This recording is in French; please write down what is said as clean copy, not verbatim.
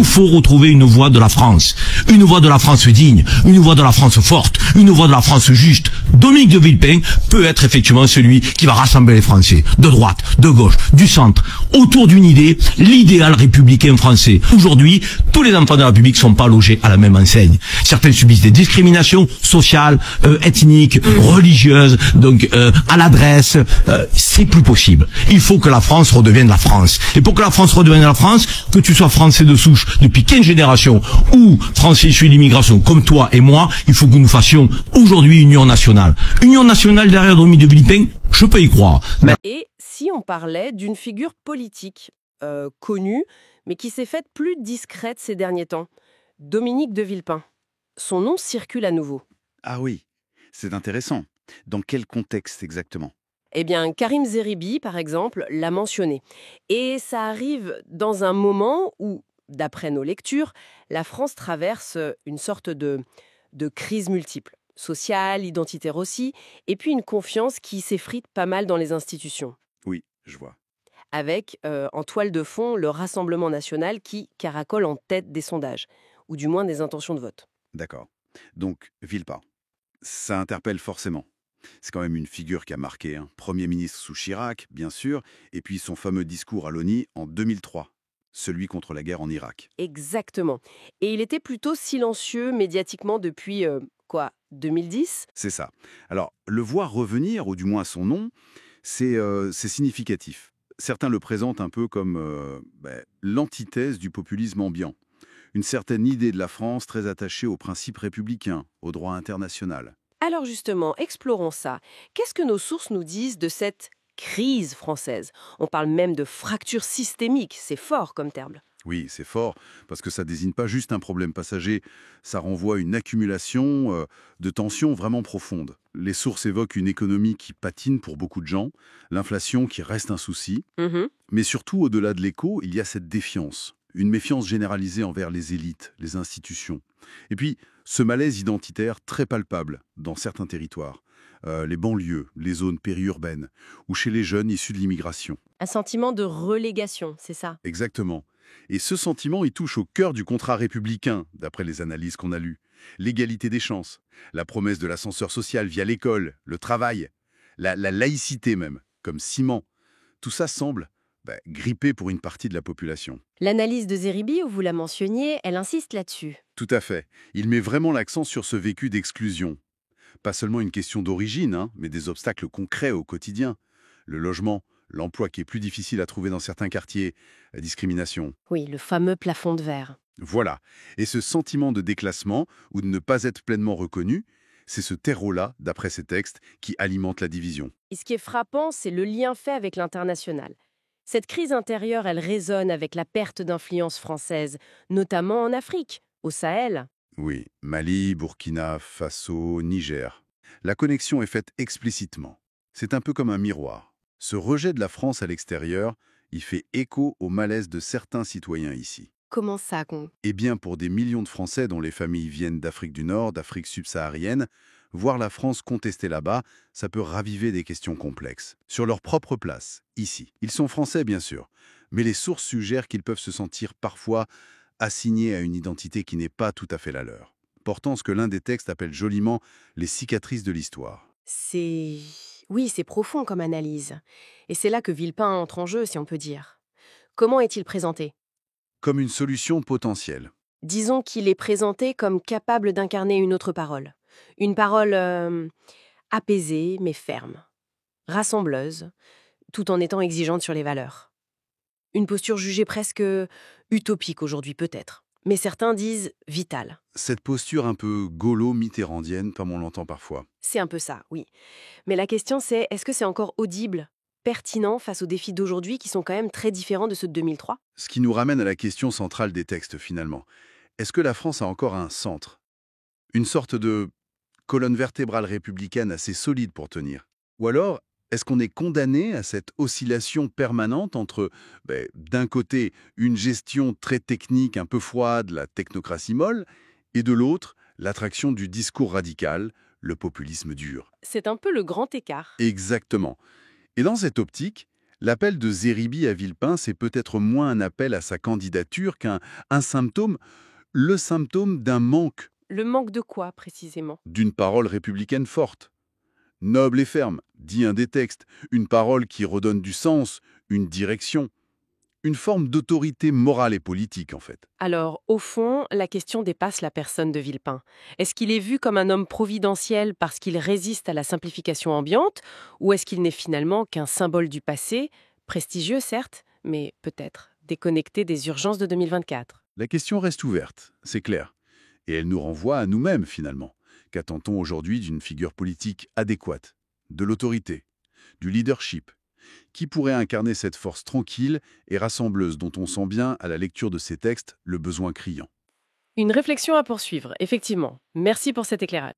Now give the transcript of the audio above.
faut retrouver une voie de la France. Une voie de la France digne, une voie de la France forte, une voie de la France juste. Dominique de Villepin peut être effectivement celui qui va rassembler les Français, de droite, de gauche, du centre, autour d'une idée, l'idéal républicain français. Aujourd'hui, tous les enfants de la République sont pas logés à la même enseigne. Certains subissent des discriminations sociales, ethniques, religieuses, donc à l'adresse. C'est plus possible. Il faut que la France redevienne la France. Et pour que la France redevienne la France, que tu sois français de souche depuis 15 générations ou français issu d'immigration comme toi et moi, il faut que nous fassions aujourd'hui union nationale. Union nationale derrière Dominique de Villepin, je peux y croire. Mais... Et si on parlait d'une figure politique connue, mais qui s'est faite plus discrète ces derniers temps, Dominique de Villepin. Son nom circule à nouveau. Ah oui, c'est intéressant. Dans quel contexte exactement ? Eh bien, Karim Zeribi, par exemple, l'a mentionné. Et ça arrive dans un moment où, d'après nos lectures, la France traverse une sorte de crise multiple, sociale, identitaire aussi, et puis une confiance qui s'effrite pas mal dans les institutions. Oui, je vois. Avec, en toile de fond, le Rassemblement national qui caracole en tête des sondages, ou du moins des intentions de vote. D'accord. Donc, Villepin, ça interpelle forcément. C'est quand même une figure qui a marqué, hein. Premier ministre sous Chirac, bien sûr, et puis son fameux discours à l'ONU en 2003, celui contre la guerre en Irak. Exactement. Et il était plutôt silencieux médiatiquement depuis, 2010 ? C'est ça. Alors, le voir revenir, ou du moins son nom, c'est significatif. Certains le présentent un peu comme l'antithèse du populisme ambiant. Une certaine idée de la France très attachée aux principes républicains, au droit international. Alors justement, explorons ça. Qu'est-ce que nos sources nous disent de cette crise française ? On parle même de fracture systémique, c'est fort comme terme. Oui, c'est fort, parce que ça désigne pas juste un problème passager, ça renvoie à une accumulation de tensions vraiment profondes. Les sources évoquent une économie qui patine pour beaucoup de gens, l'inflation qui reste un souci, mais surtout, au-delà de l'écho, il y a cette défiance. Une méfiance généralisée envers les élites, les institutions. Et puis, ce malaise identitaire très palpable dans certains territoires. Les banlieues, les zones périurbaines, ou chez les jeunes issus de l'immigration. Un sentiment de relégation, c'est ça ? Exactement. Et ce sentiment, il touche au cœur du contrat républicain, d'après les analyses qu'on a lues. L'égalité des chances, la promesse de l'ascenseur social via l'école, le travail, la laïcité même, comme ciment. Tout ça semble grippé pour une partie de la population. L'analyse de Zeribi, où vous la mentionniez, elle insiste là-dessus. Tout à fait. Il met vraiment l'accent sur ce vécu d'exclusion. Pas seulement une question d'origine, mais des obstacles concrets au quotidien. Le logement, l'emploi qui est plus difficile à trouver dans certains quartiers, la discrimination. Oui, le fameux plafond de verre. Voilà. Et ce sentiment de déclassement ou de ne pas être pleinement reconnu, c'est ce terreau-là, d'après ces textes, qui alimente la division. Et ce qui est frappant, c'est le lien fait avec l'international. Cette crise intérieure, elle résonne avec la perte d'influence française, notamment en Afrique, au Sahel. Oui, Mali, Burkina Faso, Niger. La connexion est faite explicitement. C'est un peu comme un miroir. Ce rejet de la France à l'extérieur, il fait écho au malaise de certains citoyens ici. Comment ça, Eh bien, pour des millions de Français dont les familles viennent d'Afrique du Nord, d'Afrique subsaharienne, voir la France contester là-bas, ça peut raviver des questions complexes. Sur leur propre place, ici. Ils sont français, bien sûr, mais les sources suggèrent qu'ils peuvent se sentir parfois assignés à une identité qui n'est pas tout à fait la leur, portant ce que l'un des textes appelle joliment les cicatrices de l'histoire. Oui, c'est profond comme analyse. Et c'est là que Villepin entre en jeu, si on peut dire. Comment est-il présenté ? Comme une solution potentielle. Disons qu'il est présenté comme capable d'incarner une autre parole. Une parole apaisée mais ferme, rassembleuse, tout en étant exigeante sur les valeurs. Une posture jugée presque utopique aujourd'hui peut-être, mais certains disent vitale. Cette posture un peu gaulo-mitterrandienne, comme on l'entend parfois. C'est un peu ça, oui. Mais la question c'est, est-ce que c'est encore audible, pertinent face aux défis d'aujourd'hui qui sont quand même très différents de ceux de 2003 ? Ce qui nous ramène à la question centrale des textes finalement. Est-ce que la France a encore un centre ? Une sorte de colonne vertébrale républicaine assez solide pour tenir. Ou alors, est-ce qu'on est condamné à cette oscillation permanente entre, d'un côté, une gestion très technique, un peu froide, la technocratie molle, et de l'autre, l'attraction du discours radical, le populisme dur. C'est un peu le grand écart. Exactement. Et dans cette optique, L'appel de Zeribi à Villepin, c'est peut-être moins un appel à sa candidature qu'un symptôme, le symptôme d'un manque Le manque de quoi, précisément? d'une parole républicaine forte. Noble et ferme, dit un des textes, une parole qui redonne du sens, une direction, une forme d'autorité morale et politique en fait. Alors, au fond, la question dépasse la personne de Villepin. Est-ce qu'il est vu comme un homme providentiel parce qu'il résiste à la simplification ambiante, ou est-ce qu'il n'est finalement qu'un symbole du passé, prestigieux certes, mais peut-être déconnecté des urgences de 2024? La question reste ouverte, c'est clair. Et elle nous renvoie à nous-mêmes finalement. Qu'attend-on aujourd'hui d'une figure politique adéquate, de l'autorité, du leadership, qui pourrait incarner cette force tranquille et rassembleuse dont on sent bien, à la lecture de ces textes, le besoin criant. Une réflexion à poursuivre, effectivement. Merci pour cet éclairage.